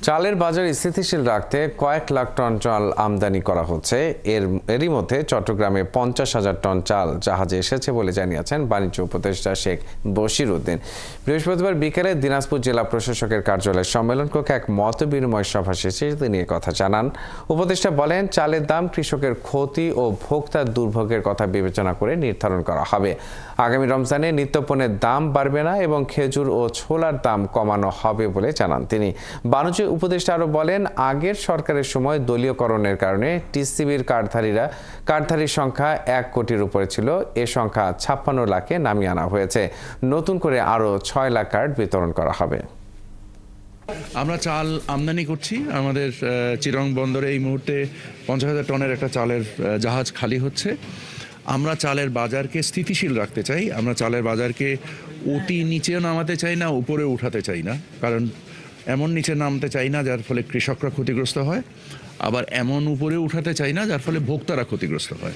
চালের বাজার স্থিতিশীল রাখতে কয়েক লাখ টন চাল আমদানি করা হচ্ছে। এরই মধ্যে চট্টগ্রামে 50,000 টন চাল জাহাজে এসেছে বলে জানিয়েছেন বাণিজ্য উপদেষ্টা শেখ বশির উদ্দিন। বৃহস্পতিবার বিকেলে দিনাজপুর জেলা প্রশাসকের কার্যালয়ে সম্মেলন কক্ষে এক মত বিনিময় সভা শেষে তিনি কথা জানান। উপদেষ্টা বলেন, চালের দাম কৃষকের ক্ষতি ও ভোক্তার দুর্ভোগের কথা বিবেচনা করে নির্ধারণ করা হবে। আগামী রমজানে নিত্যপণ্যের দাম বাড়বে না এবং খেজুর ও ছোলার দাম কমানো হবে বলে জানান তিনি। বাণিজ্য উপদেষ্টা আরও বলেন, আগের সরকারের সময় দলীয়করণের কারণে টিসিবির কার্ডধারীর সংখ্যা 1 কোটির উপরে ছিল। এ সংখ্যা 56 লাখে নামিয়ে আনা হয়েছে। নতুন করে আরও 6 লাখ কার্ড বিতরণ করা হবে। আমরা চাল আমদানি করছি। আমাদের চিরং বন্দরে এই মুহূর্তে 50,000 টনের একটা চালের জাহাজ খালি হচ্ছে। আমরা চালের বাজারকে স্থিতিশীল রাখতে চাই। আমরা চালের বাজারকে অতি নিচেও নামাতে চাই না, উপরে উঠাতে চাই না। কারণ এমন নিচে নামতে চাই না যার ফলে কৃষকরা ক্ষতিগ্রস্ত হয়, আবার এমন উপরে উঠাতে চাই না যার ফলে ভোক্তারা ক্ষতিগ্রস্ত হয়।